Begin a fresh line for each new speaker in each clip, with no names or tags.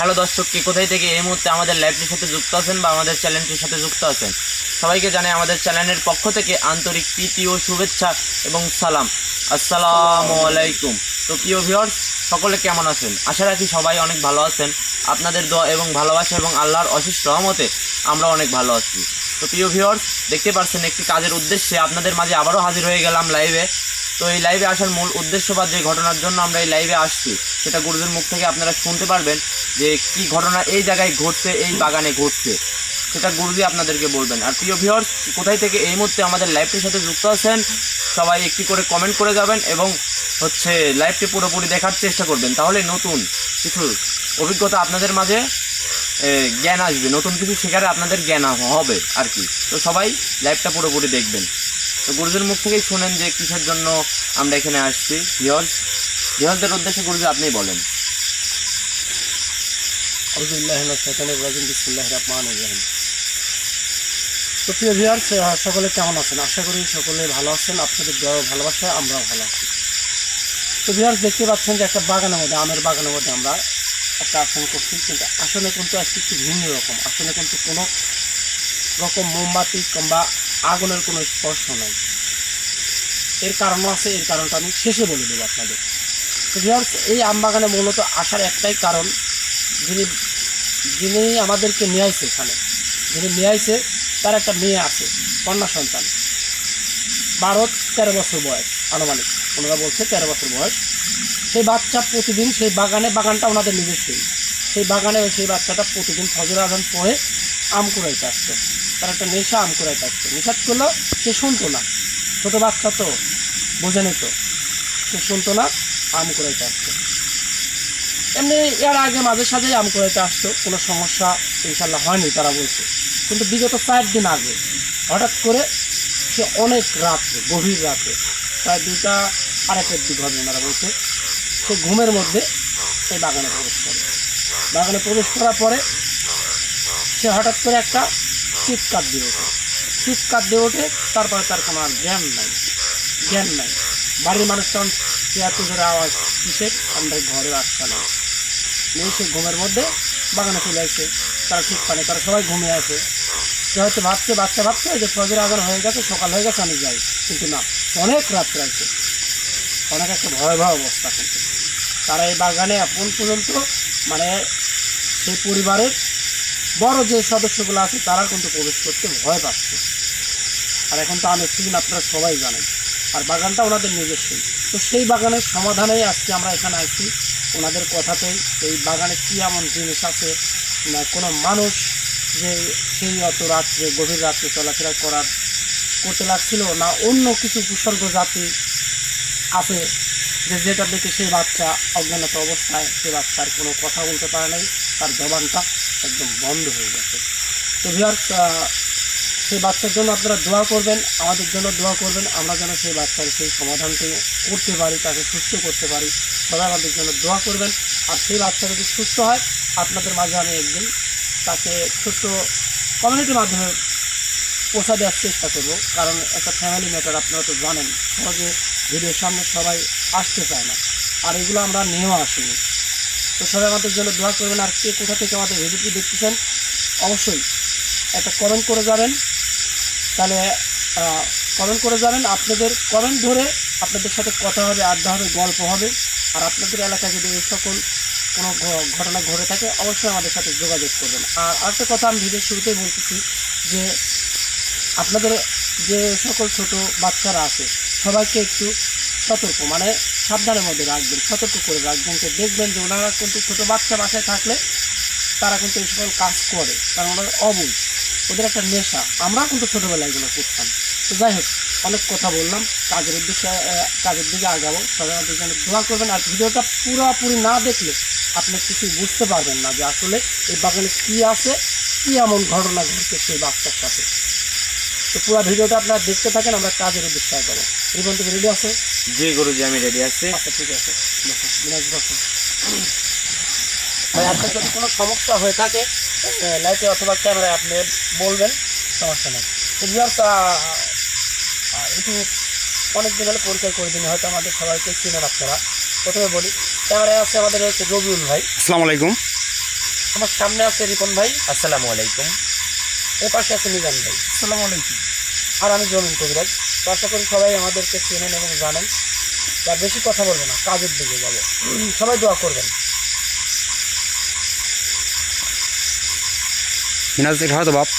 Hello দর্শক, কে কোথায় থেকে এই মুহূর্তে আমাদের লাইভটির সাথে যুক্ত আছেন বা আমাদের চ্যানেলটির সাথে যুক্ত আছেন, সবাইকে জানাই আমাদের চ্যানেলের পক্ষ থেকে আন্তরিক প্রীতি ও শুভেচ্ছা এবং সালাম। আসসালামু আলাইকুম। তো প্রিয় ভিউয়ার্স, সকলে কেমন আছেন? আশা রাখি সবাই অনেক ভালো আছেন। আপনাদের দোয়া এবং ভালোবাসা এবং আল্লাহর অশেষ রহমতে আমরা অনেক ভালো আছি। তো প্রিয় ভিউয়ার্স, দেখতে পাচ্ছেন একটি কাজের উদ্দেশ্যে আপনাদের মাঝে আবারও হাজির হয়ে গেলাম লাইভে। তো এই লাইভে আসার মূল উদ্দেশ্য বা যে ঘটনার জন্য আমরা এই লাইভে আসছি সেটা গুরুজের মুখ থেকে আপনারা শুনতে পারবেন যে কি ঘটনা এই জায়গায় ঘটছে, এই বাগানে ঘটছে, সেটা গুরুজি আপনাদেরকে বলবেন। আর প্রিয় ভিউয়ার্স, কোথায় থেকে এই মুহূর্তে আমাদের লাইভটির সাথে যুক্ত আছেন সবাই একটি করে কমেন্ট করে যাবেন এবং লাইভটি পুরোপুরি দেখার চেষ্টা করবেন, তাহলে নতুন কিছু অভিজ্ঞতা আপনাদের মাঝে জ্ঞান আসবে, নতুন কিছু শেখারে আপনাদের জ্ঞান হবে আর কি। তো সবাই লাইভটা পুরোপুরি দেখবেন। তো গুরুজির মুখ থেকেই শুনেন যে কিসের জন্য আমরা এখানে আসছি। ভিউয়ার্সদের উদ্দেশ্যে গুরুজি আপনিই বলেন।
তো প্রিয় ভিউয়ার্স, সকলে কেমন আছেন? আশা করি সকলে ভালো আছেন। আপনাদের দোয়া ও ভালোবাসায় আমরাও ভালো আছি। তো ভিউয়ার্স, দেখতে পাচ্ছেন যে একটা বাগানের মধ্যে, আমের বাগানের মধ্যে আমরা একটা আসন করছি, কিন্তু আসনে কিন্তু একটু ভিন্ন রকম। আসনে কিন্তু কোনো রকম মোমবাতি কিংবা আগুনের কোনো স্পর্শ নাই। এর কারণও আছে, এর কারণটা আমি শেষে বলে দেবো আপনাদের। তো ভিউয়ার্স, এই আম বাগানে মূলত আসার একটাই কারণ, যিনি আমাদেরকে নিয়ে আসছে, এখানে যিনি নিয়ে আসছে তার একটা মেয়ে আছে, কন্যা সন্তান, 12-13 বছর বয়স আনুমানিক, ওনারা বলছে 13 বছর বয়স। সেই বাচ্চা প্রতিদিন সেই বাগানটা ওনাদের নিজস্বই, সেই বাগানে সেই বাচ্চাটা প্রতিদিন ফজর আজান পড়ে আম কুড়াইতে আসতো। তার একটা নেশা, আম কুড়াইতে আসতো। নিষেধ করলেও সে শুনতো না, ছোটো বাচ্চা তো বোঝে নিত, সে শুনতো না, আম কুড়াইতে আসতো। এমনি এর আগে মাঝে সাঝেই আম কুড়াইতে আসতো, কোনো সমস্যা ইনশাল্লাহ হয়নি তারা বলছে। কিন্তু বিগত 4 দিন আগে হঠাৎ করে সে অনেক রাত্রে, গভীর রাতে, প্রায় 2:30 দিক হবে ওনারা বলছে, সে ঘুমের মধ্যে সেই বাগানে প্রবেশ করে। বাগানে প্রবেশ করার পরে সে হঠাৎ করে একটা চিৎকার দিয়ে ওঠে। তারপরে তার কোনো আর জ্ঞান নাই। বাড়ির মানুষ তখন এত জোরে আওয়াজ কিসের, আমরা ঘরে আসতে নেই। সে ঘুমের মধ্যে বাগানে চলে আসে, তারা ঠিক পারে, তারা সবাই ঘুমিয়ে আসে। সে হয়তো বাচ্চা ভাবছে যে ফজর আজান হয়ে গেছে, সকাল হয়ে গেছে, আমি যাই। কিন্তু না, অনেক রাত্রে আসে, অনেক একটা ভয়াবহ অবস্থা। কিন্তু তারা এই বাগানে এখন পর্যন্ত মানে সেই পরিবারের বড় যে সদস্যগুলো আছে তারা কিন্তু প্রবেশ করতে ভয় পাচ্ছে। আর এখন তো আমের সিজন, আপনারা সবাই জানেন, আর বাগানটা ওনাদের নিজস্বই। তো সেই বাগানের সমাধানেই আজকে আমরা এখানে আসছি, ওনাদের কথাতেই। এই বাগানে কী এমন জিনিস আছে না কোনো মানুষ যে সেই অত রাত্রে, গভীর রাত্রে চলাফেরা করতে লাগছিল, না অন্য কিছু উপসর্গ জাতি আছে যেটা দেখে সেই বাচ্চা অজ্ঞানত অবস্থায়, সে বাচ্চার কোনো কথা বলতে পারে নাই, তার জবানটা একদম বন্ধ হয়ে গেছে। তো ভিউয়ার্স, সেই বাচ্চার জন্য আপনারা দোয়া করবেন, আমাদের জন্য দোয়া করবেন, আমরা যেন সেই বাচ্চার সেই সমাধানটি করতে পারি, তাকে সুস্থ করতে পারি। সবাই আমাদের জন্য দোয়া করবেন। আর সেই বাচ্চা যদি সুস্থ হয়, আপনাদের মাঝে আমি একদিন তাকে ছোট্ট কমিউনিটির মাধ্যমে পৌঁছা দেওয়ার চেষ্টা করবো। কারণ একটা ফ্যামিলি ম্যাটার, আপনারা তো জানেন, সহজে ভিডিওর সামনে সবাই আসতে চায় না, আর এগুলো আমরা নিয়েও আসিনি। তো সবাই আমাদের জন্য দোয়া করবেন। আর কে কোথা থেকে আমাদের ভিডিওটি দেখতেছেন অবশ্যই একটা কমেন্ট করে যাবেন, তাহলে কমেন্ট করে যাবেন। আপনাদের কমেন্ট ধরে আপনাদের সাথে কথা হবে, আড্ডা হবে, গল্প হবে। আর আপনাদের এলাকায় যদি এই সকল কোনো ঘটনা ঘটে থাকে অবশ্যই আমাদের সাথে যোগাযোগ করবেন। আর আরেকটা কথা আমি ভিডিওর শুরুতেই বলতেছি যে আপনাদের যে সকল ছোট বাচ্চারা আছে সবাইকে একটু সতর্ক, মানে সাবধানের মধ্যে রাখবেন, সতর্ক করে রাখবেন। তো দেখবেন যে ওনারা কিন্তু ছোটো বাচ্চা বাসায় থাকলে তারা কিন্তু এই সকল কাজ করে, কারণ ওনারা অবুঝ, ওদের একটা নেশা। আমরা কিন্তু ছোটোবেলায় এগুলো করতাম। তো যাই হোক, অনেক কথা বললাম, কাজের দিকে আগাবো। সবাই আমাদের জন্য দোয়া করবেন। আর ভিডিওটা পুরোপুরি না দেখলে আপনি কিছুই বুঝতে পারবেন না যে আসলে এই বাগানে কী আছে, কী এমন ঘটনা ঘটছে সেই বাচ্চার সাথে। তো পুরো ভিডিওটা আপনারা দেখতে থাকেন, আমরা কাজের উদ্দেশ্যে আগাবো। রিপন, তুমি রেডি আছো?
জি গুরুজি, আমি রেডি আছি।
আচ্ছা, ঠিক আছে। ভাই, আপনার যদি কোনো সমস্যা হয়ে থাকে লাইটে অথবা ক্যামেরায় আপনি বলবেন, সমস্যা নেই। তো ভিউয়ার্স, একটু অনেক দিন হলে পরিচয় করে দিন, হয়তো আমাদের সবাইকে চিনেন আপনারা। প্রথমে বলি, ক্যামেরায় আছে আমাদের হচ্ছে রবিউল ভাই।
আসসালামু আলাইকুম।
আমার সামনে আছে রিপন ভাই,
আসসালামু আলাইকুম।
এর পাশে আছে মিজান ভাই,
আসসালামু আলাইকুম।
আর আমি জমিন কবিরাজ। তো আশা করি সবাই আমাদেরকে চেনেন এবং জানেন। বা বেশি কথা বলবো না, কাজের দিকে যাবো। সবাই দোয়া করবেন।
মিনাজ से खा तो बाप।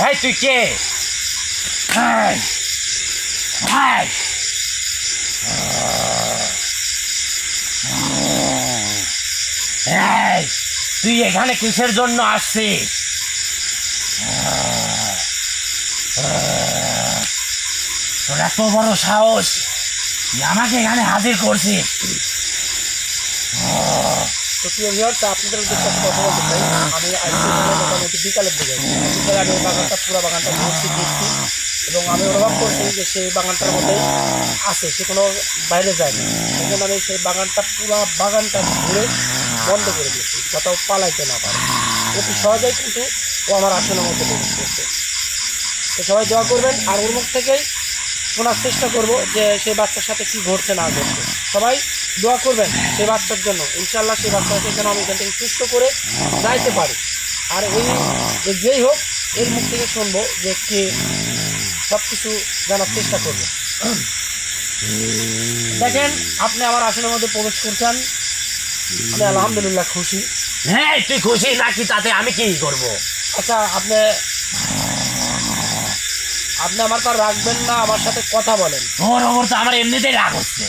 এই তুই কে? তুই এখানে কিসের জন্য আসছিস? তোর এত বড় সাহস, তুই আমাকে এখানে হাজির করছিস?
তো প্রিয় ভিউয়ার্স, আপনাদের উদ্দেশ্যে একটা কথা বলতে চাই। আমি আজকে মোটামুটি বিকালের দিকে, বিকালে আমি বাগানটা পুরো বাগানটা ঘুরছি দেখছি, এবং আমি অনুভব করছি যে সেই বাগানটার মধ্যে আছে, সে কোনো বাইরে যায়নি। সেই জন্য আমি সেই পুরো বাগানটা ঘুরে বন্ধ করে দিয়েছি, কোথাও পালাইতে না পারে। অতি সহজেই কিন্তু ও আমার আসনের মধ্যে প্রবেশ করছে। তো সবাই দোয়া করবেন, আর ওর মুখ থেকেই শোনার চেষ্টা করবো যে সেই বাচ্চার সাথে কী ঘটছে না ঘটছে। সবাই দোয়া করবেন সেই বাচ্চার জন্য। ইনশাল্লাহ সেই বাচ্চাকে যেন আমি এখান থেকে সুস্থ করে যাইতে পারি। আর যেই হোক, এর মুখ থেকে শুনবো যে কে সব কিছু জানার চেষ্টা করবে। দেখেন, আপনি আমার আসনের মধ্যে প্রবেশ করছেন, আমি আলহামদুলিল্লাহ খুশি।
হ্যাঁ, তুই খুশি নাকি তাতে আমি কি করব?
আচ্ছা, আপনি আমার পর রাখবেন না, আমার সাথে কথা বলেন।
ওর ওপর তো আমার এমনিতেই রাগ হচ্ছে।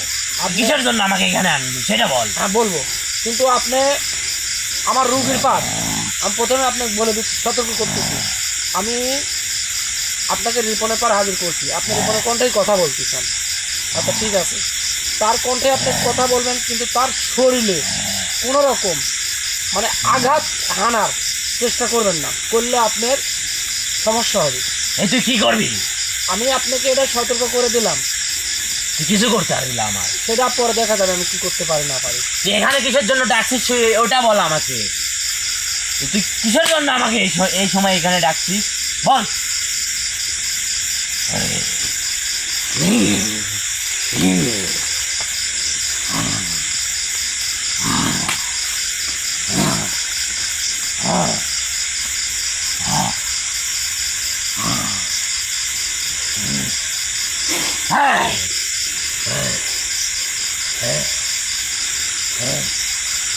কিসের জন্য আমাকে এখানে আনলি সেটা বল।
হ্যাঁ বলবো, কিন্তু আপনি আমার রুগীর পাশ। আমি প্রথমে আপনাকে বলে দিচ্ছি, সতর্ক করতেছি, আমি আপনাকে রিপনের পার হাজির করছি। আপনি রিপনের কণ্ঠেই কথা বলতেছেন। আচ্ছা ঠিক আছে, তার কণ্ঠে আপনি কথা বলবেন, কিন্তু তার শরীরে কোনো রকম মানে আঘাত হানার চেষ্টা করবেন না, করলে আপনার সমস্যা হবে।
এই তুই কি করবি?
আমি আপনাকে এটা সতর্ক করে দিলাম,
তুই কিছু করতে পারবি না আমার।
সেটা পরে দেখা যাবে আমি কি করতে পারি না পারি।
তুই এখানে কিসের জন্য ডাকছিস ওটা বল আমাকে। তুই কিসের জন্য আমাকে এই সময় এখানে ডাকছিস বল।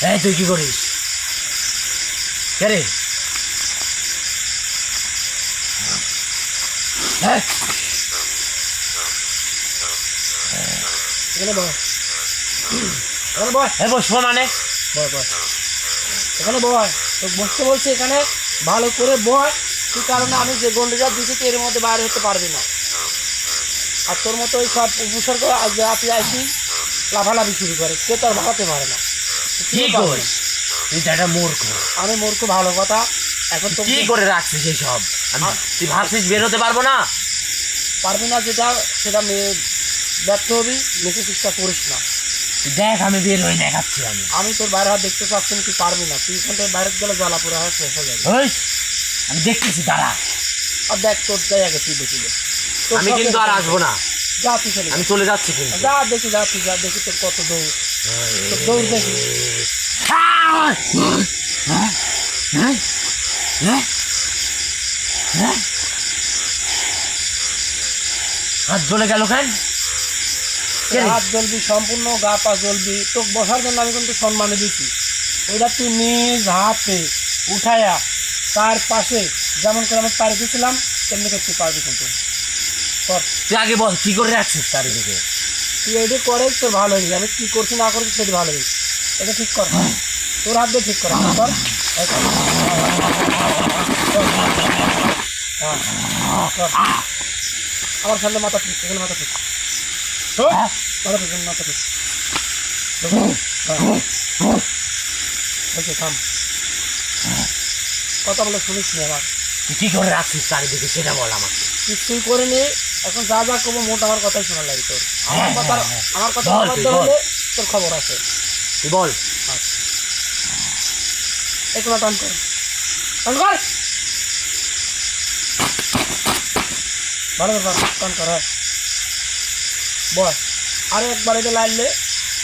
এই তুই কি করিস? কে রে?
এখানে বয়, এখানে বয়,
বসবো মানে?
বয় বয়, এখানে বয়। তো বসতে বলছি, এখানে ভালো করে বয়। সেই কারণে আমি যে গন্ডিটা দিচ্ছি তুই এর মধ্যে বাইরে হতে পারবি না। আর তোর মতো ওই সব উপসর্গ আপনি আসি লাফালাফি শুরু করে, কেউ তার ভাগাতে পারে না।
কি করিস তুই? তো একটা মূর্খ।
আমি মূর্খ, ভালো কথা। এখন তো
কি করে রাখছিস এই সব? তুই ভাবছিস বের হতে পারবো না?
পারবি না, যেটা সেটা ব্যর্থ হবি। নিচে চেষ্টা করিস না।
দেখ আমি বের হয়ে দেখাচ্ছি।
আমি তোর বাইরে হাত দেখতে পাচ্ছি, তুই পারবি না। তুই এখান থেকে বাইরে গেলে জ্বালা পোড়া হয়, শেষ হয়ে যাবে।
আমি দেখতেছি, দাঁড়া।
আর দেখ, তোর যাই আগে তুই দেখিলে।
আমি কিন্তু আর আসবো না।
যা তুই চলে
আমি চলে যাচ্ছি কিন্তু।
যা দেখি, যা তুই যা দেখি তোর কত দৌড়, তোর দৌড় দেখি।
হাত জ্বলে গেল কেন?
হাত জ্বলবি, সম্পূর্ণ গা পা জ্বলবি। তোকে বসার জন্য আমি কিন্তু সম্মানে দিচ্ছি। ওইটা তুই নিজ হাতে উঠায়া তার পাশে যেমন করে আমি পাড়ি দিয়েছিলাম তেমনি করতে পারবি। কিন্তু
তুই আগে বল কি করে রাখছিস চারিদিকে?
তুই এটি করে তোর ভালো হয়েছে, আমি কী করছি না করছি সেটি ভালো হয়েছে। এটা ঠিক কর, তোর হাত দিয়ে ঠিক কর, হাত কর। এই কর। কর। আমার সামনে মাথা ঠিক, এখানে মাথা ঠিক, মাথা ঠিক, মাথা ঠিক। বলছি থাম, কথা বলে শুনিস নি আমার।
তুই কি করে রাখছিস চারিদিকে সেটা বল আমাকে।
কিছুই করিনি, এখন যা যা করবো মোট আমার কথাই শোনা লাগে তোর। আমার কথা আমার কথা
বল,
বলতে
তুই বল।
হলে তোর খবর আছে।
তুই বল।
একটু টান কর, টান কর, ভালো করে টান কর। হ্যাঁ বল, আরে একবার এটা লাইলে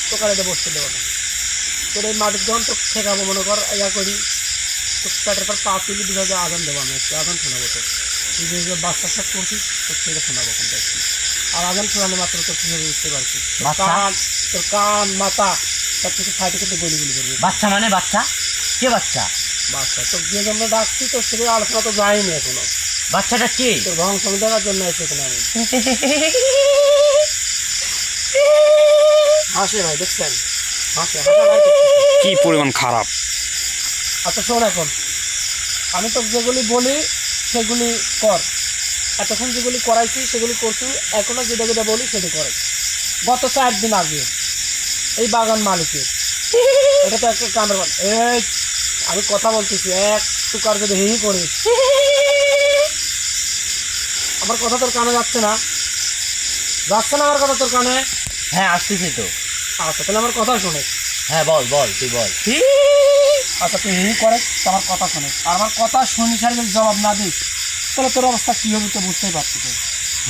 তোকে এটা বসতে দেবো না। তোর এই মাটির যখন তো ঠেকাবো মনে কর, ইয়া করি তো পেটের পর পা তুলি দিঘা যে আজান দেবো, আমি একটু আজান শোনাবো তো। তুই যে বাচ্চা সাপ করছিস তোর থেকে শোনাবো কোনটা একটু। আর আজান শোনালে মাত্র তোর কীভাবে বুঝতে পারছিস, তোর কান মাথা সব কিছু ফাইটে কিন্তু গলি গলি করবি।
বাচ্চা মানে বাচ্চা? কে বাচ্চা?
বাচ্চা তোর যে জন্য ডাকছি তোর সাথে আলোচনা তো যায়নি এখনো।
বাচ্চাটা কে?
তোর ধ্বংস দেওয়ার জন্য এসে এখানে আমি। হাসে ভাই, দেখছেন হাসে, হাসা ভাই
কি পরিমাণ খারাপ।
আচ্ছা শোন, এখন আমি তো যেগুলি বলি সেগুলি কর। এতক্ষণ যেগুলি করাইছি সেগুলি করছি, এখনও যেটা যেটা বলি সেটা করে। গত 4 দিন আগে এই বাগান মালিকের, এটা তো একটা কামের বল, এই আমি কথা বলতেছি, এক টুকার যদি হি করিস, আমার কথা তোর কানে যাচ্ছে না? যাচ্ছে না আমার কথা তোর কানে?
হ্যাঁ আসতেছি তো।
আচ্ছা তাহলে আমার কথা শোনে।
হ্যাঁ বল বল, তুই বল।
আচ্ছা তুই হি করে তো আমার কথা শোনে, আর আমার কথা শুনি সারি যদি জবাব না দিস তাহলে তোর অবস্থা কী হবে তো বুঝতেই পারছি তো।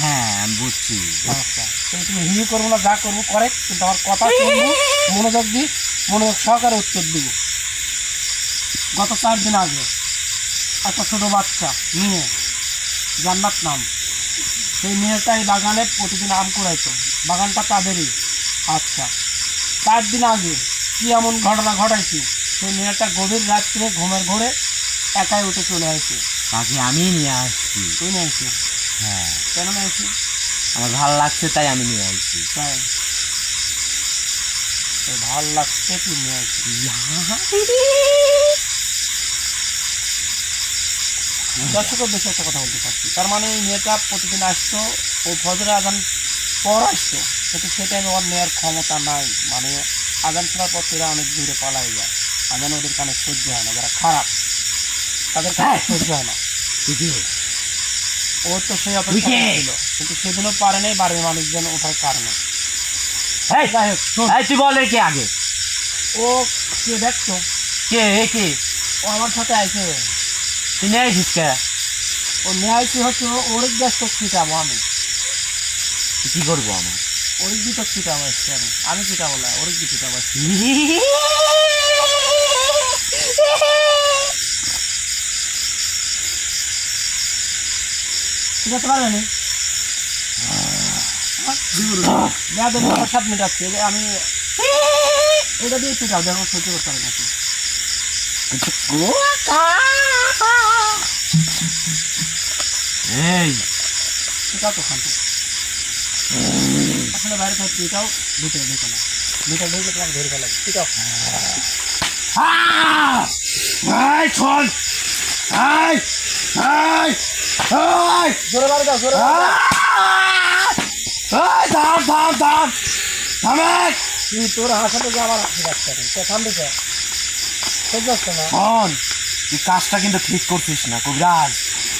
হ্যাঁ আমি বুঝছি।
আচ্ছা তাহলে তুমি হি করবো না, যা করবো করে, কিন্তু আমার কথা শুনবো, মনোযোগ দিস, মনোযোগ সহকারে উত্তর দিব। গত 4 দিন আগে একটা ছোটো বাচ্চা মেয়ে, জান্নাত নাম, সেই মেয়েটা এই বাগানে প্রতিদিন আম কুড়াইতো, বাগানটা তাদেরই। আচ্ছা 4 দিন আগে কী এমন ঘটনা ঘটাইছি, সেই মেয়েটা গভীর রাত্রে ঘুমের ঘোরে একাই উঠে চলে আসে।
তাকে আমি নিয়ে আসছি।
তুই নিয়ে আসি?
হ্যাঁ
কেন নিয়ে আসি?
আমার ভালো লাগছে তাই আমি নিয়ে আসছি।
তাই তোর ভাল লাগছে তুই নিয়ে আসি? দর্শকের বেশি একটা কথা বলতে পারছি, তার মানে এই মেয়েটা প্রতিদিন আসতো, ও ফজরে আজান পর আসতো, কিন্তু সে টাইমে ওর নেওয়ার ক্ষমতা নাই। মানে আজান শোনার পর এরা অনেক দূরে পালাই যায়, আজান ওদের কানে সহ্য হয় না, যারা খারাপ তাদের কানে সহ্য হয় না। ও তো সেই অপেক্ষা ছিল, কিন্তু সেদিনও পারে নাই বাড়ির মানুষজন ওঠার কারণে।
এই
যাই হোক শোন,
এই তুই বল কে আগে?
ও কে দেখতো,
কে কে?
ও আমার সাথে আইছে,
তুই নিয়ে আসিস কে?
ও নিয়ে আইসি হচ্ছে ওর গ্যাস তো চিটাবো আমি,
তুই কি করবো আমার?
ওর গিয়ে তো চিটাবো আসছি আমি চিটাবো না, ওর গিয়ে চিটাবো আসছি। চিটাতে পারবে না? মেয়াদের 7 মিনিট আসছে, আমি এটা দিয়ে চিটাও, দেখো সহ্য করতে পারি নাকি।
এই
চিটাও তো খান আসলে বাইরে থেকে চিটাও, ভিতরে ঢুকে না, ভিতরে ঢুকলে তোমাকে ধরে ফেলা চিটাও।
শোন,
জোরে বাড়ি দাও, জোরে বাড়ি দাও। তুই তোর হাসাতে যে আমার হাসি যাচ্ছে না, থামবি কে? সহ্য হচ্ছে না?
তুই কাজটা কিন্তু ঠিক করছিস না কবিরাজ।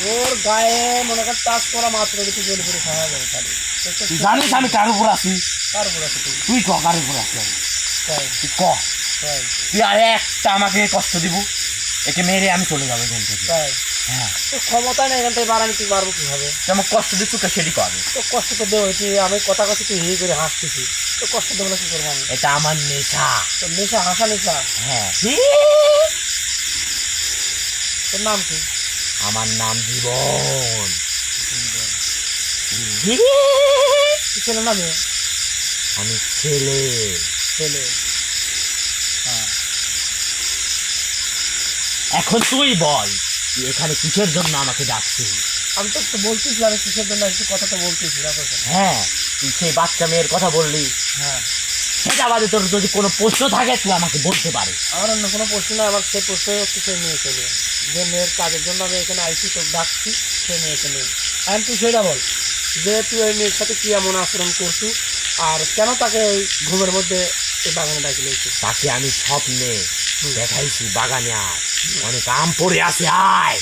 তোর গায়ে মনে কর টাচ করা মাত্র তুই জেলে ফিরে খাওয়া যাবে খালি।
তুই জানিস আমি কার উপর আছি?
কার উপর আছে তুই?
তুই ক কার উপর আছি আমি?
তাই
তুই ক।
তাই
তুই আর একটা আমাকে কষ্ট দিব, একে মেরে আমি চলে যাবো এখান থেকে।
তাই
হ্যাঁ
তোর ক্ষমতা নেই এখান থেকে বাড়ানি, তুই পারবো কীভাবে?
তুই আমাকে কষ্ট দিচ্ছ কে সেটি কবে?
তোর কষ্ট তো দেবো, তুই আমি কথা কথা তুই হি করে হাসতেছি, তোর কষ্ট দেবো না কি করবো আমি?
এটা আমার নেশা।
তোর নেশা, হাসা নেশা।
হ্যাঁ
তোর নাম কি?
আমার নাম জীবন।
তুই ছেলে না মেয়ে?
আমি ছেলে।
ছেলে। হ্যাঁ
এখন তুই বল, তুই এখানে কিসের জন্য আমাকে ডাকছিস?
আমি তো বলতেছি, আমি কিসের জন্য আসছি কথা তো বলতেছি।
হ্যাঁ তুই সেই বাচ্চা মেয়ের কথা বললি,
হ্যাঁ,
সেটা বাদে তোর যদি কোনো প্রশ্ন থাকে তুই আমাকে বলতে পারিস।
আমার অন্য কোনো প্রশ্ন নাই, আমার সেই প্রশ্নই হচ্ছে সেই মেয়েকে নিয়ে, যে মেয়ের কাজের জন্য আমি এখানে আইসি, তোর ডাকছি সেই মেয়েকে নিয়ে। এখন তুই সেটা বল যে তুই ওই মেয়ের সাথে কী এমন আচরণ করছু, আর কেন তাকে ওই ঘুমের মধ্যে এই বাগানে ডাকি লইছিস?
তাকে আমি স্বপ্নে দেখাইছি বাগানে আর অনেক আম পড়ে আছে আয়,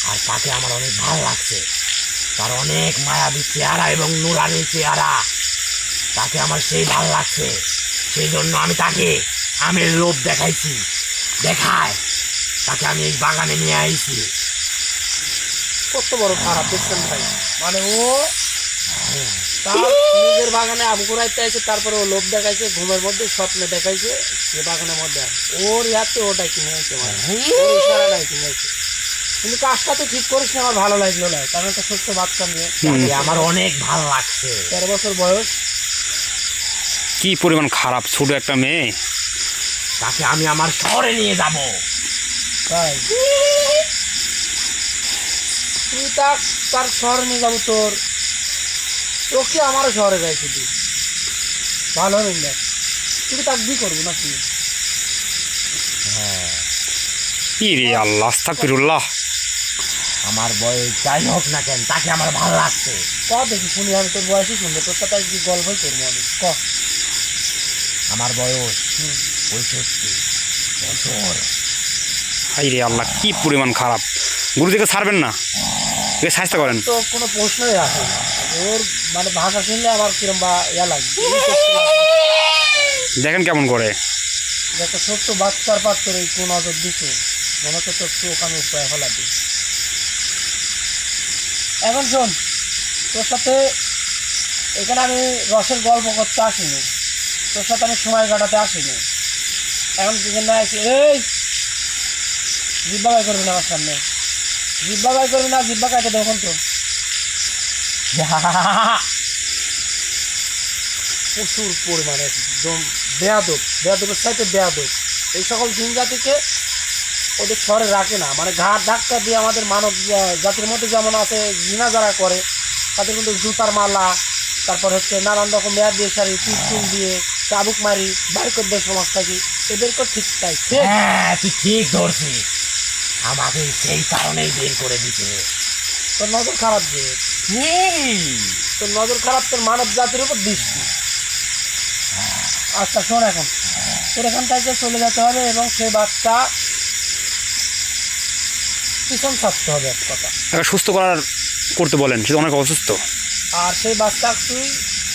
আর তাকে আমার অনেক ভালো লাগছে। তার অনেক মায়াবী চেহারা এবং নুরানি চেহারা, তাকে আমার সেই ভালো লাগছে। সেই জন্য আমি তাকে আমের লোভ দেখাইছি, দেখায় তাকে আমি এই বাগানে নিয়ে আইছি।
কত বড় খারাপ দেখছেন ভাই, মানে ও তার নিজের বাগানে আম কুড়াইতে আছে, তারপরে ও লোভ দেখাইছে, ঘুমের মধ্যে স্বপ্নে দেখাইছে যে বাগানের মধ্যে আম। ওর ইয়াতে ওটাই কিনে আইছে, মানে ওর ইশারাটাই কিনে আইছে। কিন্তু কাজটা তো ঠিক করিস না, আমার ভালো লাগলো না, কারণ একটা ছোট্ট বাচ্চা নিয়ে
তাকে আমার অনেক ভালো লাগছে।
13 বছর বয়স,
কি পরিমাণ খারাপ ছোট একটা মেয়ে।
তাকে আমি আমার শহরে নিয়ে যাব।
তাই তুই তার শহরে নিয়ে যাবো, তোকে আমারও শহরে যাই শুধু ভালো হবে না, তুই তাকে বি করবো না তুই?
হ্যাঁ,
কি রে আল্লাহ, আস্তাগফিরুল্লাহ।
আমার বয়স যাই হোক না কেন, তাকে আমার ভালো লাগছে।
ক দেখি শুনি, আমি তোর বয়সই শুনবো, তোর সাথে আজকে গল্পই করবো আমি। ক
আমার বয়স 65 বছর।
হাই রে আল্লাহ, কি পরিমাণ খারাপ। গুরুজিকে ছাড়বেন না, একে চেষ্টা করেন।
তো কোনো প্রশ্নই আসে না, ওর মানে ভাষা শুনলে আমার কিরম বা ইয়া লাগে,
দেখেন কেমন করে।
যে একটা ছোট্ট বাচ্চার পাত তোর এই কোন নজর দিচ্ছে, মনে হচ্ছে তোর চোখ আমি উপায় ফেলা দিই। এখন শোন, তোর সাথে এখানে আমি রসের গল্প করতে আসিনি, তোর সাথে আমি সময় কাটাতে আসিনি। এখন কি জন্য আসি? এই জিব্বা গাই করবি না আমার সামনে, জিব্বা গাই করবি না, জিব্বা কাটে দেখুন তো। প্রচুর পরিমাণে একদম বেয়াদবের সাথে বেয়াদব। এই সকল জিন জাতিকে ওদের শহরে রাখে না, মানে ঘাট ধাক্কা দিয়ে আমাদের মানব জাতির মধ্যে যেমন আছে জিনা যারা করে, তাদের কিন্তু জুতার মালা, তারপর হচ্ছে নানান রকম মেয়াদ দিয়ে সারি, পিস্তুল দিয়ে চাবুক মারি বাইর করে দেয় সমাজ থাকি, এদেরকে ঠিক তাই।
হ্যাঁ, তুই ঠিক ধরছিস, আমাকে সেই কারণেই বের করে দিতে।
তোর নজর খারাপ, যে তোর নজর খারাপ তোর মানব জাতির উপর দৃষ্টি। আচ্ছা শোন, এখন তোর এখান থেকে চলে যেতে হবে এবং সেই বাচ্চা পিছন ছাড়তে হবে, এক কথা।
তাকে সুস্থ করতে বলেন, সে তো অনেক অসুস্থ।
আর সেই বাচ্চা তুই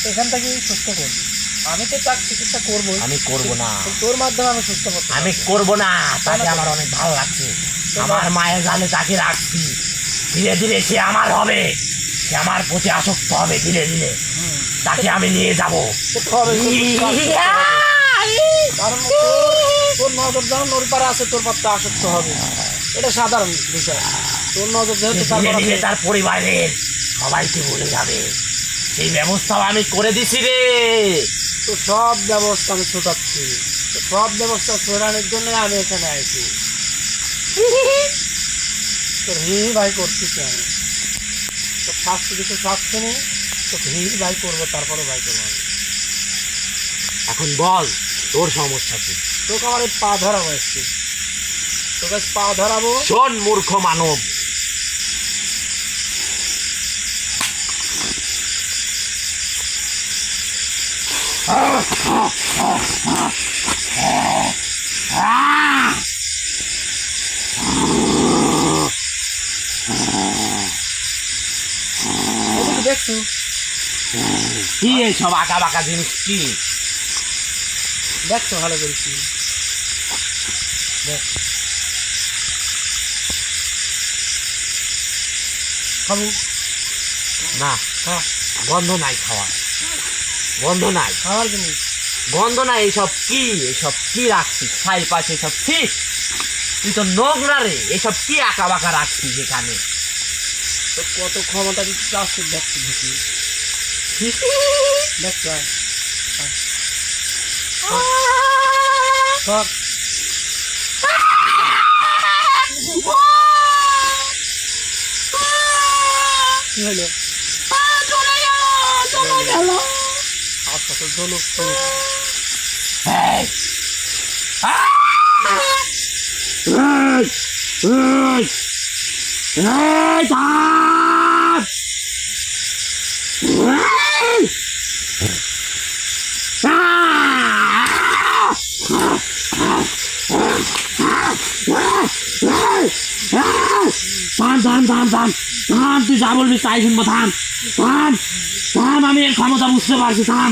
এখান থেকেই সুস্থ করবি, আমি তো তার চিকিৎসা করবো।
আমি করব না,
তোর মাধ্যমে আমি সুস্থ করতে পারবো।
আমি করব না, তাকে আমার অনেক ভালো লাগছে। আমার মায়ের জালে তাকে রাখছি, ধীরে ধীরে সে আমার হবে, সে আমার প্রতি আসক্ত হবে ধীরে ধীরে। তাকে আমি নিয়ে যাব।
করতে হবে, কারণ তোর নজর যখন ওর পারে আছে, তোর পাত্র আসক্ত হবে, এটা সাধারণ বিষয়। তোর নজর যেহেতু তার
ধীরে
উপর
ধীরে
আছে,
তার পরিবারের সবাইকে বলে যাবে, সেই ব্যবস্থাও আমি করে দিছি রে।
তো সব ব্যবস্থা আমি ছোটাচ্ছি, তো সব ব্যবস্থা ছোটানোর জন্য আমি এখানে আইছি। তোর হি ভাই করতেছি আমি, তোর শাস্তি কিছু শাস্তি নেই, তো হি ভাই করবো, তারপরে ভাই করবো আমি।
এখন বল তোর সমস্যা কি?
তোকে আমার এই পা ধরাবো, এসছি তোকে পা ধরাবো।
শোন মূর্খ মানব,
এদিকে দেখছু
কি এইসব আঁকা বাঁকা জিনিস কি?
দেখছো ভালো করেছি, দেখ খাবো
না,
হ্যাঁ,
গন্ধ নাই, খাওয়া গন্ধ নাই,
খাওয়ার জিনিস।
গন্ধ নাই। এইসব কি, এইসব কি রাখছিস ছাই পাশে? এসব কি? তুই তো নোংরা রে, এসব কি আঁকা বাঁকা রাখছিস এখানে?
তো কত ক্ষমতা দিচ্ছে আসছে, দেখছি দেখি দেখছো, সব কি হলো? আচ্ছা তো চলুক চলুক।
থাম থাম থাম থাম থাম, তুই যা বলবি তাই শুনবো। থাম থাম থাম, আমি এর ক্ষমতা বুঝতে পারছি। থাম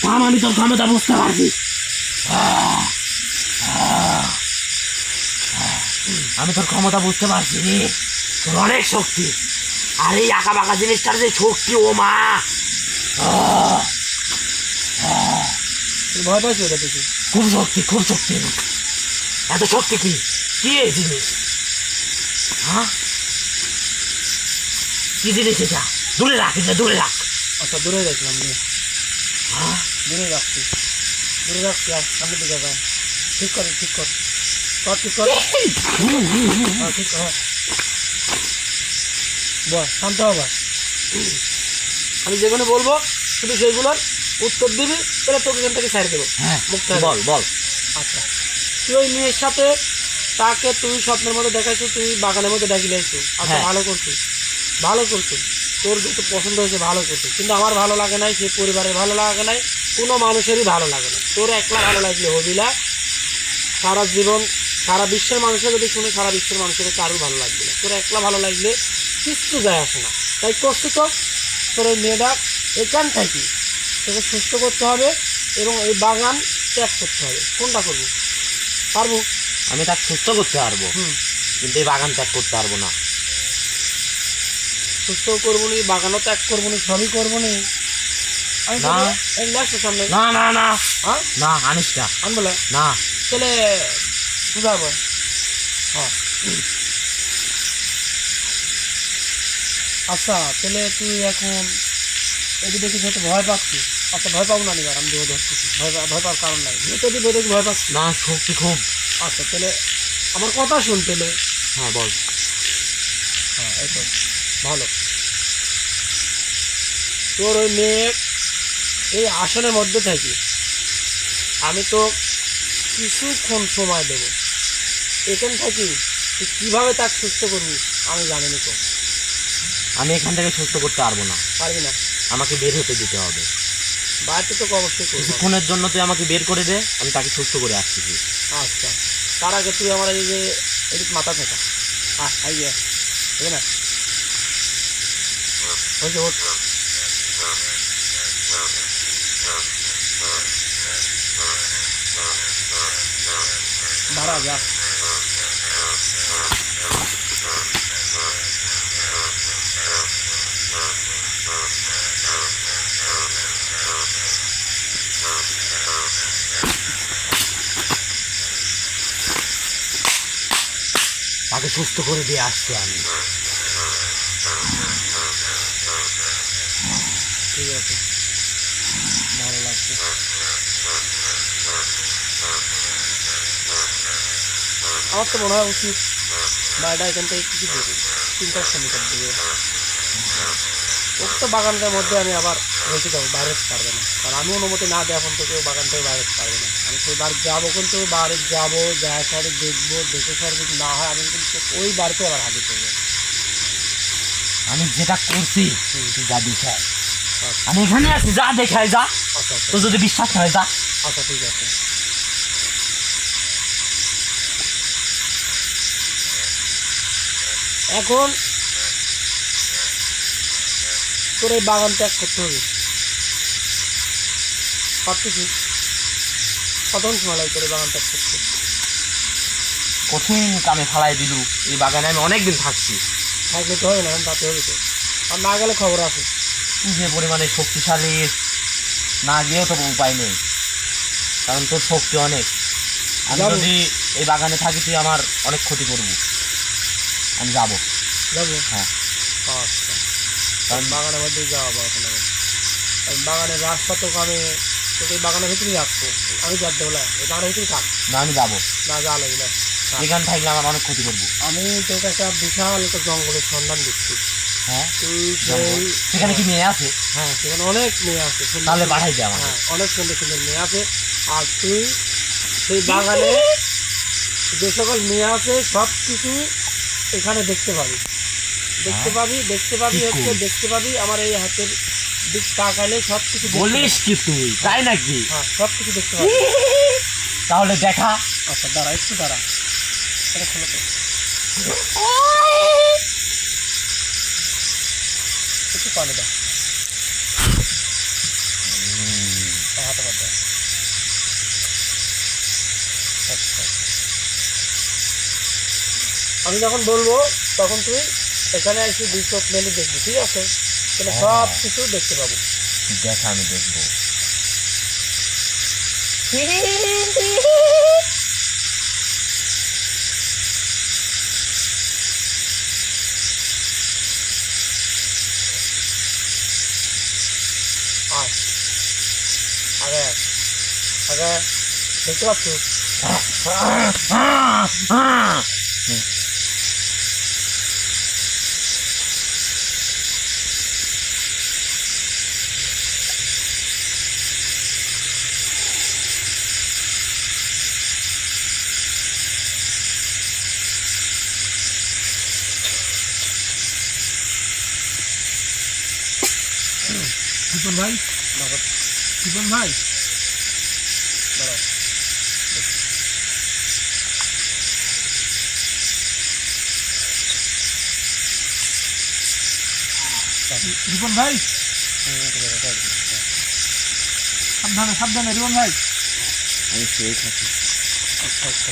থাম, আমি তোর ক্ষমতা বুঝতে পারছি। আমি তোর ক্ষমতা বুঝতে পারছি রে, তোর অনেক শক্তি। আর এই আঁকা বাঁকা জিনিসটার যে শক্তি, ও মা!
তুই ভয় পাইছো এটা দেখি?
খুব শক্তি, খুব শক্তি। এত শক্তি কি কি এই জিনিস? হ্যাঁ, কি জিনিস এটা? দূরে রাখ, এটা দূরে রাখ।
আচ্ছা দূরে রাখলাম রে।
হ্যাঁ,
দূরে রাখছি, দূরে রাখছি। আর সামনে দিকে যাও, ঠিক কর ঠিক কর কর, ঠিক কর। হ্যাঁ ঠিক কর। বল, শান্ত হবা। আমি যেগুলো বলবো শুধু সেইগুলোর উত্তর দিবি, তাহলে তোকে এখান থেকে ছাড় দেবো।
হ্যাঁ,
মুক্ত
বল বল।
আচ্ছা, তুই ওই মেয়ের সাথে তাকে তুই স্বপ্নের মধ্যে দেখাইছো, তুই বাগানের মধ্যে ডাকি লাইছো। আচ্ছা,
হ্যাঁ।
ভালো করছিস, ভালো করছিস, তোর যত পছন্দ হয়েছে ভালো করছিস। কিন্তু আমার ভালো লাগে নাই, সে পরিবারের ভালো লাগে নাই, কোনো মানুষেরই ভালো লাগে না। তোর একলা ভালো লাগলে হবিলা, সারা জীবন সারা বিশ্বের মানুষের যদি শুনে, সারা বিশ্বের মানুষের কারো ভালো লাগবে না। তোর একলা ভালো লাগলে কিচ্ছু যায় আসে না। তাই করছি তো, তোর ওই মেয়েটা এখান থেকে তোকে সুস্থ করতে হবে এবং এই বাগান ত্যাগ করতে হবে। কোনটা করবো? পারবো?
আমি তাকে সুস্থ করতে পারবো,
হুম,
কিন্তু এই বাগান ত্যাগ করতে পারবো না।
সুস্থ করবো নি, বাগানও ত্যাগ করবো নি, সবই করবো নি। আমি
না।
বলবো, এই নিয়ে আসো সামনে।
না না না
হ্যাঁ,
না, আনিস না।
আনবো না,
না,
তাহলে বুঝাবো। হ্যাঁ, আচ্ছা তাহলে তুই এখন এদিকে দেখি যেহেতু ভয় পাচ্ছিস। আচ্ছা, ভয় পাবো না এবার, আমি দেবো ধরতেছি। ভয় পাওয়ার কারণ নাই, যেহেতু দিবে দেখি ভয় পাচ্ছি।
না, শক্তি খুব।
আচ্ছা তাহলে আমার কথা শুন তাহলে।
হ্যাঁ, বল।
হ্যাঁ, এই তো ভালো। তোর ওই মেয়ে এই আসনের মধ্যে থাকি, আমি তো কিছুক্ষণ সময় দেবো। এখান থাকি তুই কীভাবে তাকে সুস্থ করবি আমি জানি না। তো
আমি এখান থেকে সুস্থ করতে পারবো না,
পারবি না,
আমাকে বের হতে দিতে হবে।
বাড়িতে তো অবশ্যই করবো।
কিছুক্ষণের জন্য তুই আমাকে বের করে দে, আমি তাকে সুস্থ করে আসতেছি।
আচ্ছা, তার আগে তুই আমার এই যে এদিক মাথা থাকা আই যে, ঠিক না? হয়েছে, ওঠ। বাড়া যা।
তাকে সুস্থ করে দিয়ে আসছি আমি।
ঠিক আছে, ভালো লাগছে। আমার তো মনে হয় উচিত বাড়িটা এখান থেকে কিছু দেবে, 3-400 মিটার দেবে। ওকে তো বাগানটার মধ্যে আমি আবার রেখে দেবো, বাইরে পারবে না। কারণ আমি অনুমতি না দেওয়া এখন থেকে বাগান থেকে বাইরে পারবে না। আমি সেই বাড়ি যাবো, কিন্তু বাড়ি যাবো, যা সারে দেখবো, দেখে সারে যদি না হয় আমি কিন্তু ওই বাড়িতে আবার হাজির করবো।
আমি যেটা করছি তুই যা দেখায়,
আচ্ছা
আমি এখানে আছি, যা দেখায় যা।
আচ্ছা
তোর যদি বিশ্বাস হয় যা।
আচ্ছা, ঠিক আছে। এখন তোর এই বাগান ত্যাগ করতে হবে, পারতেছি? কতক্ষণ সময় লাগে তোর এই বাগান ত্যাগ করতে?
কঠিন কামে ফালাই দিলু। এই বাগানে আমি অনেকদিন থাকছি।
থাকলে তো হবে না, এখন তাতে হবে তো। আর না গেলে খবর আছে।
তুই যে পরিমাণে শক্তিশালী, না গিয়েও তো উপায় নেই, কারণ তোর শক্তি অনেক। আমি
যাবো।
যদি এই বাগানে থাকি তুই আমার অনেক ক্ষতি করবি। আমি যাবো।
যাবো?
হ্যাঁ,
আচ্ছা,
কারণ
বাগানের মধ্যেই যাওয়া হবে এখন। কারণ বাগানের রাস্তা তো আমি তোকে এই বাগানের ভিতরেই রাখবো। আমি যার দেবো না, এই বাগানের ভিতরেই থাক।
না, আমি যাবো।
না, যা লাগবে না।
এখানে থাকলে আমার অনেক ক্ষতি করবো।
আমি তোকে একটা বিশাল একটা জঙ্গলের সন্ধান দিচ্ছি।
হ্যাঁ
তুই সেই
সেখানে কি মেয়ে আছে?
হ্যাঁ সেখানে অনেক মেয়ে আছে সুন্দর
তাহলে
সুন্দর-
পাঠাই দে আমাকে।
হ্যাঁ অনেক সুন্দর সুন্দর মেয়ে আছে। আর তুই সেই বাগানে যে সকল মেয়ে আছে সব কিছু এখানে দেখতে পাবি, দেখতে পাবি, দেখতে পাবি,
কি
হচ্ছে
cool।
দেখতে পাবি আমার এই হাতের দিক তাকালে সব কিছু দেখতে
বলিস
পাবি।
কি তুই, তাই নাকি?
হ্যাঁ সব কিছু দেখতে পাবি।
তাহলে দেখা।
আচ্ছা দাঁড়া, একটু দাঁড়া, এটা খোলো তো, একটু পানি দাও, হাতে পাত দাও। আচ্ছা আমি যখন বলবো তখন তুই এখানে এসে 2 চোখ মেলে দেখবি, ঠিক আছে? তাহলে সব কিছু দেখতে পাবো।
দেখা, আমি দেখবো।
আয় আগে আগে দেখতে পাচ্ছ?
রিপন ভাই,
দাঁড়াও,
রিপন ভাই,
দাঁড়াও।
রিপন ভাই,
ঠিক আছে, ঠিক আছে।
সাবধানে সাবধানে রিপন ভাই।
আমি শুয়ে থাকি।
আচ্ছা আচ্ছা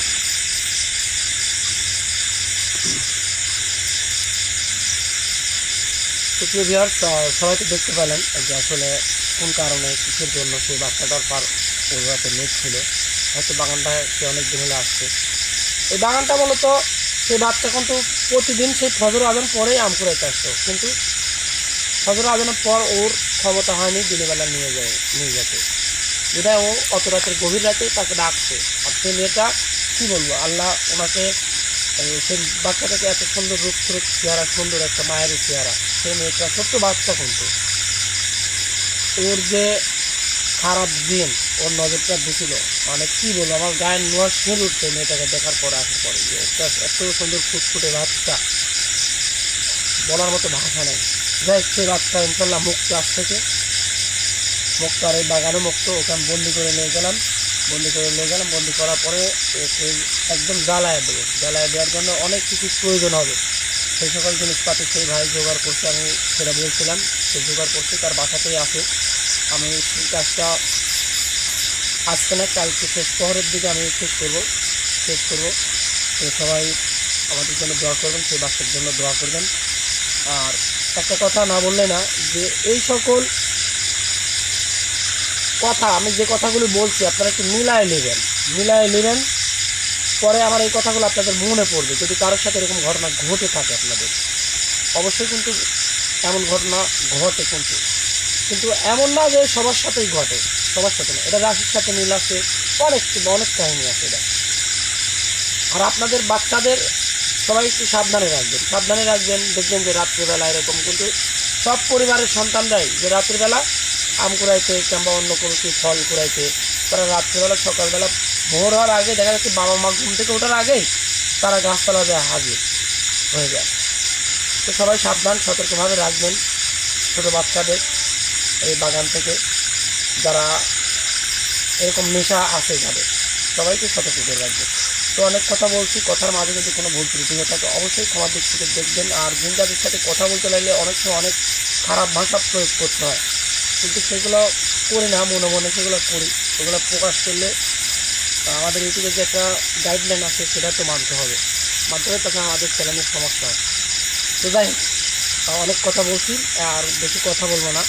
সুপ্রিয় ভিউয়ার্স, সবাই তো দেখতে পেলেন যে আসলে কোন কারণে কিসের জন্য সেই বাচ্চাটার পার ওর রাতে লেট ছিল। হয়তো বাগানটা সে অনেক দিন হলে আসছে। এই বাগানটা মূলত সেই বাচ্চা কিন্তু প্রতিদিন সেই ফজর আজান পরেই আম কুড়াইতে আসতো, কিন্তু ফজর আজানের পর ওর ক্ষমতা হয়নি দিনের বেলা নিয়ে যেতে, যেটা ও অত রাতের গভীর রাতে তাকে ডাকছে। আর সেই মেয়েটা কী বলবো, আল্লাহ ওনাকে সেই বাচ্চাটাকে এত সুন্দর রূপ চেহারা, সুন্দর একটা মায়ের চেহারা, সেই মেয়েটা ছোট্ট বাচ্চা কিন্তু ওর যে খারাপ দিন ওর নজরটা দিছিল, মানে কী বলবো, আমার গায়ের নোয়া শিল উঠছে মেয়েটাকে দেখার পরে, আসার পরে যে একটা এত সুন্দর ফুটফুটে বাচ্চা, বলার মতো ভাষা নেই। যাই হোক, সেই বাচ্চা ইনশাল্লাহ মুক্ত আজ থেকে, মুক্ত আর এই বাগানে মুক্ত। ওকে আমি বন্দি করে নিয়ে গেলাম, বন্দি করার পরে ওকে একদম জ্বালায় দেবো। জ্বালায় দেওয়ার জন্য অনেক কিছু প্রয়োজন হবে, সেই সকল জিনিসপাতি সেই ভাই জোগাড় করছে, আমি সেটা বলছিলাম, সে জোগাড় করছে, তার বাসাতেই আসে। আমি সেই কাজটা আজকে না কালকে শেষ শহরের দিকে আমি শেষ করব। তো সবাই আমাদের জন্য দোয়া করবেন, সেই বাচ্চার জন্য দোয়া করবেন। আর একটা কথা না বললে না, যে এই সকল কথা আমি যে কথাগুলো বলছি আপনারা একটু মিলায় নেবেন, পরে আমার এই কথাগুলো আপনাদের মনে পড়বে। যদি কারোর সাথে এরকম ঘটনা ঘটে থাকে আপনাদের, অবশ্যই কিন্তু এমন ঘটনা ঘটে, কিন্তু এমন না যে সবার সাথেই ঘটে, সবার সাথে না। এটা রাশির সাথে মিল আছে, অনেক কাহিনী আছে এটা। আর আপনাদের বাচ্চাদের সবাই একটু সাবধানে রাখবেন। দেখবেন যে রাত্রিবেলা এরকম, কিন্তু সব পরিবারের সন্তানরাই যে রাত্রিবেলা আম কুড়াইতে কিংবা অন্য কোনো কিছু ফল কুড়াইতে, তারা রাত্রিবেলা সকালবেলা ভোর হওয়ার আগে দেখা যাচ্ছে বাবা মা ঘুম থেকে ওঠার আগেই তারা গাছতলা যায় হাজির হয়ে যায়। তো সবাই সাবধান, সতর্কভাবে রাখবেন ছোটো বাচ্চাদের এই বাগান থেকে, যারা এরকম নেশা আছে যাদের, সবাইকে সতর্ক করে রাখবেন। তো অনেক কথা বলছি, কথার মাঝে যদি কোনো ভুল ত্রুটি হয়ে থাকে অবশ্যই ক্ষমার দৃষ্টিতে দেখবেন। আর জিনজাদের সাথে কথা বলতে লাগলে অনেক সময় অনেক খারাপ ভাষা প্রয়োগ করতে হয়, কিন্তু সেগুলো করি না, মনে মনে সেগুলো করি। সেগুলো প্রকাশ করলে আমাদের ইউটিউবে যে একটা গাইডলাইন আছে সেটা তো মানতে হবে তখন আমাদের চ্যানেলের সমস্যা হয়। তো যাই হোক, অনেক কথা বলছি, আর বেশি কথা বলবো না,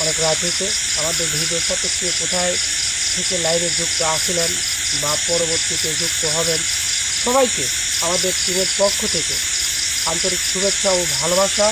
অনেক রাত হয়েছে। আমাদের ভিডিওর সাথে কে কোথায় থেকে লাইভে যুক্ত আসলেন বা পরবর্তীতে যুক্ত হবেন, সবাইকে আমাদের টিমের পক্ষ থেকে আন্তরিক শুভেচ্ছা ও ভালোবাসা।